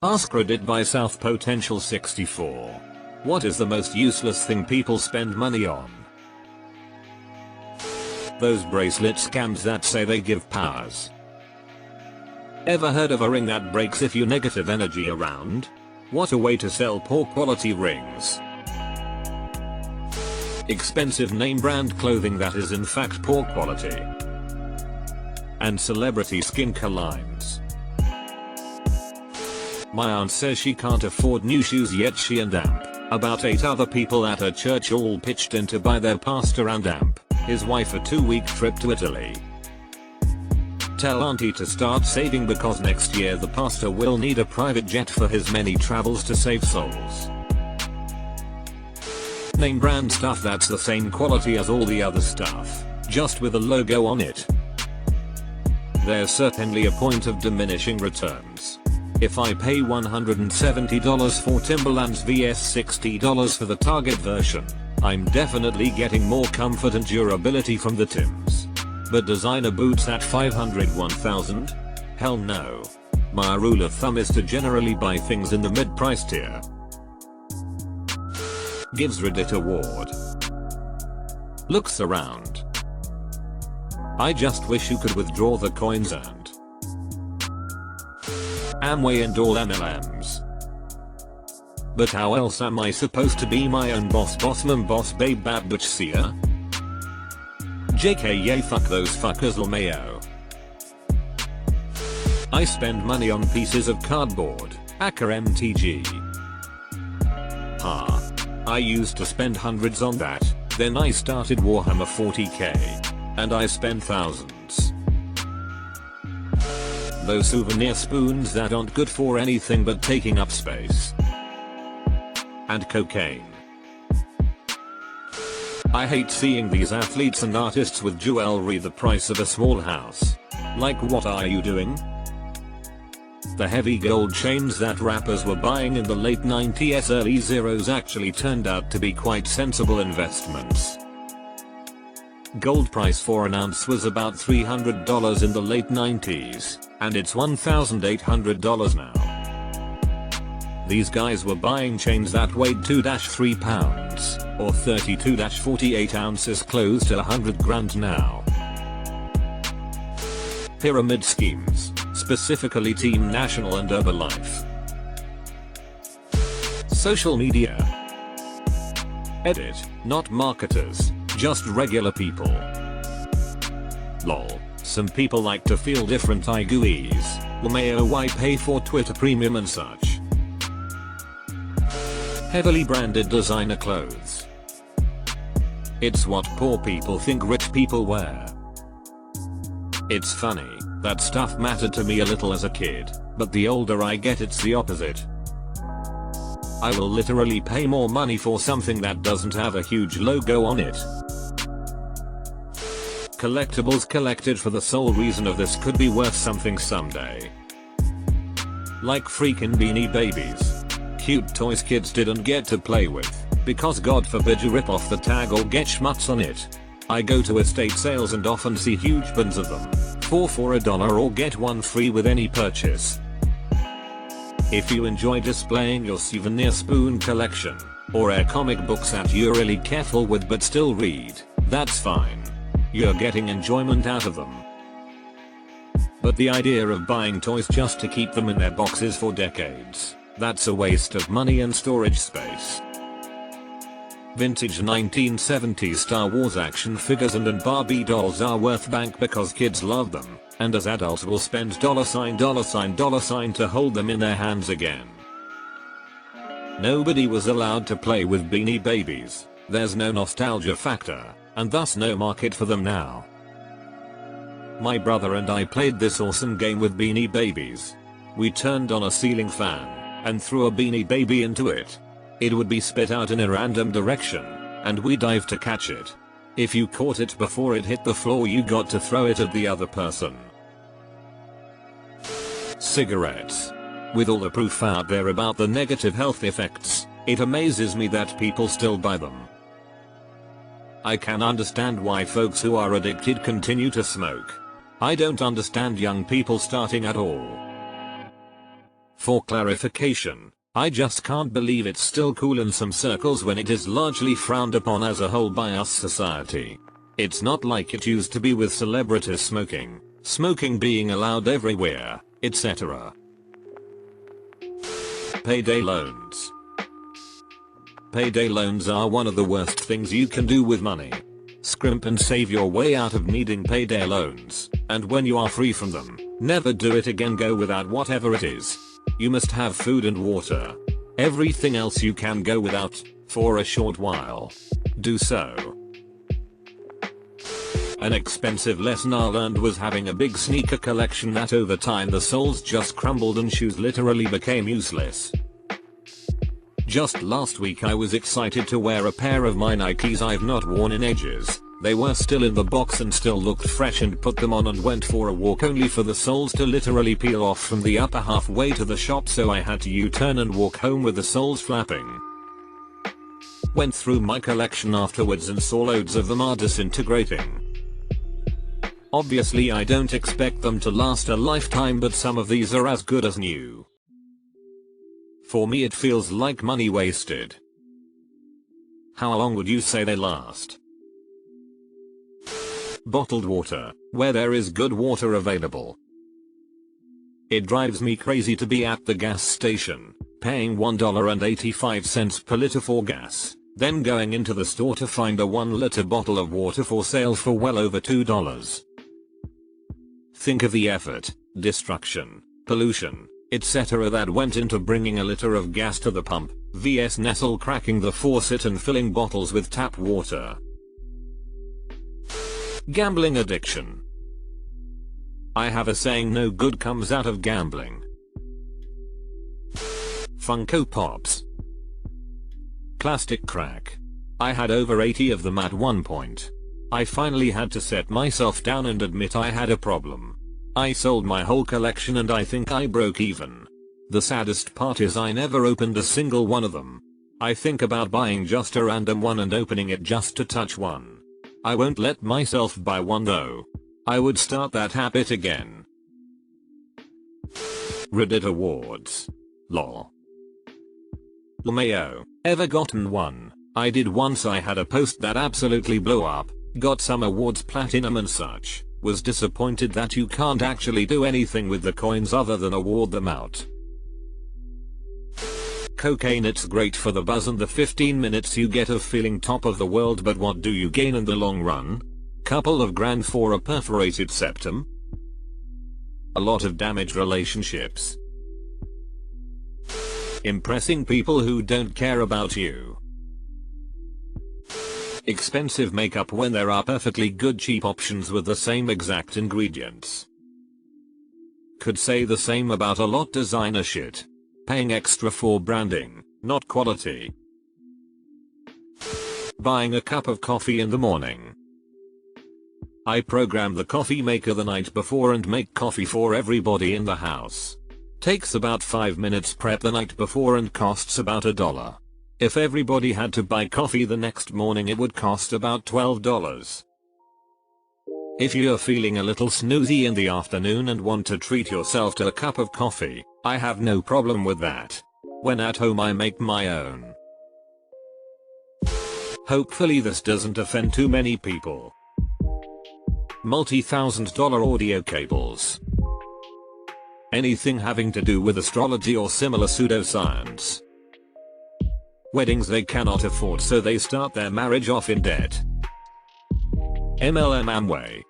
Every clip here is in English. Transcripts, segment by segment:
AskReddit by South Potential 64. What is the most useless thing people spend money on? Those bracelet scams that say they give powers. Ever heard of a ring that breaks if you negative energy around? What a way to sell poor quality rings. Expensive name brand clothing that is in fact poor quality. And celebrity skincare lines. My aunt says she can't afford new shoes, yet she and about 8 other people at her church all pitched in to buy their pastor and his wife a 2-week trip to Italy. Tell auntie to start saving because next year the pastor will need a private jet for his many travels to save souls. Name brand stuff that's the same quality as all the other stuff, just with a logo on it. There's certainly a point of diminishing returns. If I pay $170 for Timberlands vs $60 for the Target version, I'm definitely getting more comfort and durability from the Tims. But designer boots at $500, $1,000? Hell no. My rule of thumb is to generally buy things in the mid-price tier. Gives Reddit award. Looks around. I just wish you could withdraw the coins and Amway and all MLMs. But how else am I supposed to be my own boss mom boss babe bad bitch seer? JK yay fuck those fuckers LMAO. I spend money on pieces of cardboard, aka MTG. I used to spend hundreds on that, then I started Warhammer 40k. And I spent thousands. Those souvenir spoons that aren't good for anything but taking up space. And cocaine. I hate seeing these athletes and artists with jewelry the price of a small house. Like, what are you doing? The heavy gold chains that rappers were buying in the late 90s early zeros actually turned out to be quite sensible investments. Gold price for an ounce was about $300 in the late 90s, and it's $1,800 now. These guys were buying chains that weighed 2-3 pounds, or 32-48 ounces, close to 100 grand now. Pyramid schemes, specifically Team National and Herbalife. Social media. Edit, not marketers. Just regular people. Lol. Some people like to feel different IGUIs. LMAO, why pay for Twitter Premium and such? Heavily branded designer clothes. It's what poor people think rich people wear. It's funny, that stuff mattered to me a little as a kid, but the older I get it's the opposite. I will literally pay more money for something that doesn't have a huge logo on it. Collectibles collected for the sole reason of this could be worth something someday. Like freaking Beanie Babies. Cute toys kids didn't get to play with, because God forbid you rip off the tag or get schmutz on it. I go to estate sales and often see huge bins of them, 4 for $1 or get 1 free with any purchase. If you enjoy displaying your souvenir spoon collection, or comic books that you're really careful with but still read, that's fine. You're getting enjoyment out of them. But the idea of buying toys just to keep them in their boxes for decades, that's a waste of money and storage space. Vintage 1970s Star Wars action figures and Barbie dolls are worth bank because kids love them, and as adults will spend $$ to hold them in their hands again. Nobody was allowed to play with Beanie Babies. There's no nostalgia factor, and thus no market for them now. My brother and I played this awesome game with Beanie Babies. We turned on a ceiling fan, and threw a Beanie Baby into it. It would be spit out in a random direction, and we dived to catch it. If you caught it before it hit the floor you got to throw it at the other person. Cigarettes. With all the proof out there about the negative health effects, it amazes me that people still buy them. I can understand why folks who are addicted continue to smoke. I don't understand young people starting at all. For clarification, I just can't believe it's still cool in some circles when it is largely frowned upon as a whole by us society. It's not like it used to be with celebrities smoking being allowed everywhere, etc. Payday loans. Payday loans are one of the worst things you can do with money. Scrimp and save your way out of needing payday loans, and when you are free from them, never do it again. Go without whatever it is. You must have food and water. Everything else you can go without, for a short while. Do so. An expensive lesson I learned was having a big sneaker collection that over time the soles just crumbled and shoes literally became useless. Just last week I was excited to wear a pair of my Nikes I've not worn in ages. They were still in the box and still looked fresh, and put them on and went for a walk only for the soles to literally peel off from the upper halfway to the shop, so I had to U-turn and walk home with the soles flapping. Went through my collection afterwards and saw loads of them are disintegrating. Obviously I don't expect them to last a lifetime, but some of these are as good as new. For me it feels like money wasted. How long would you say they last? Bottled water, where there is good water available. It drives me crazy to be at the gas station, paying $1.85 per liter for gas, then going into the store to find a 1 liter bottle of water for sale for well over $2. Think of the effort, destruction, pollution, etc. that went into bringing a liter of gas to the pump, vs Nestle cracking the faucet and filling bottles with tap water. Gambling addiction. I have a saying, no good comes out of gambling. Funko Pops. Plastic crack. I had over 80 of them at one point. I finally had to set myself down and admit I had a problem. I sold my whole collection and I think I broke even. The saddest part is I never opened a single one of them. I think about buying just a random one and opening it just to touch one. I won't let myself buy one though. I would start that habit again. Reddit awards. Lol. LMAO. Ever gotten one? I did once. I had a post that absolutely blew up. Got some awards, platinum and such. Was disappointed that you can't actually do anything with the coins other than award them out. Cocaine. It's great for the buzz and the 15 minutes you get of feeling top of the world, but what do you gain in the long run? Couple of grand for a perforated septum? A lot of damaged relationships. Impressing people who don't care about you. Expensive makeup when there are perfectly good cheap options with the same exact ingredients. Could say the same about a lot designer shit. Paying extra for branding, not quality. Buying a cup of coffee in the morning. I program the coffee maker the night before and make coffee for everybody in the house. Takes about 5 minutes prep the night before and costs about $1. If everybody had to buy coffee the next morning it would cost about $12. If you're feeling a little snoozy in the afternoon and want to treat yourself to a cup of coffee, I have no problem with that. When at home I make my own. Hopefully this doesn't offend too many people. Multi-$1,000 audio cables. Anything having to do with astrology or similar pseudoscience. Weddings they cannot afford, so they start their marriage off in debt. MLM Amway.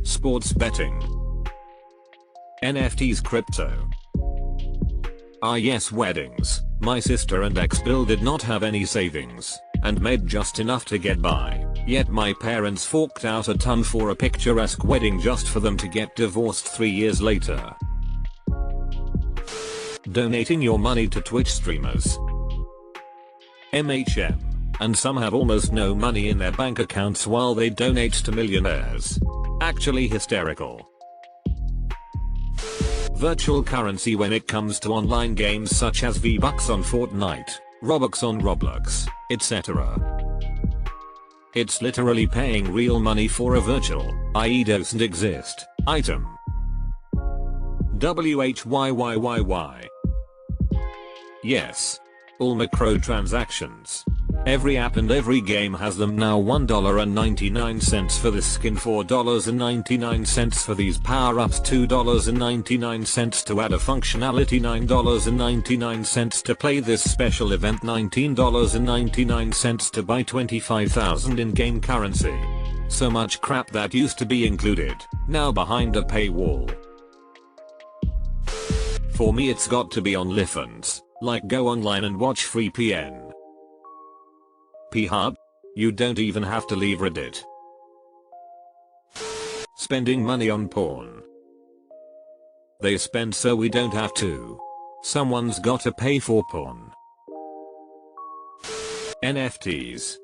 Sports betting. NFTs, crypto. Ah yes, weddings. My sister and ex-Bill did not have any savings, and made just enough to get by, yet my parents forked out a ton for a picturesque wedding just for them to get divorced 3 years later. Donating your money to Twitch streamers. MHM, and some have almost no money in their bank accounts while they donate to millionaires. Actually hysterical. Virtual currency when it comes to online games such as V-Bucks on Fortnite, Robux on Roblox, etc. It's literally paying real money for a virtual, i.e. doesn't exist, item. WHYYYY. Yes. All microtransactions. Every app and every game has them now. $1.99 for this skin, $4.99 for these power-ups, $2.99 to add a functionality, $9.99 to play this special event, $19.99 to buy 25,000 in-game currency. So much crap that used to be included, now behind a paywall. For me it's got to be OnlyFans, like go online and watch free PN. P-Hub? You don't even have to leave Reddit. Spending money on porn. They spend so we don't have to. Someone's gotta pay for porn. NFTs.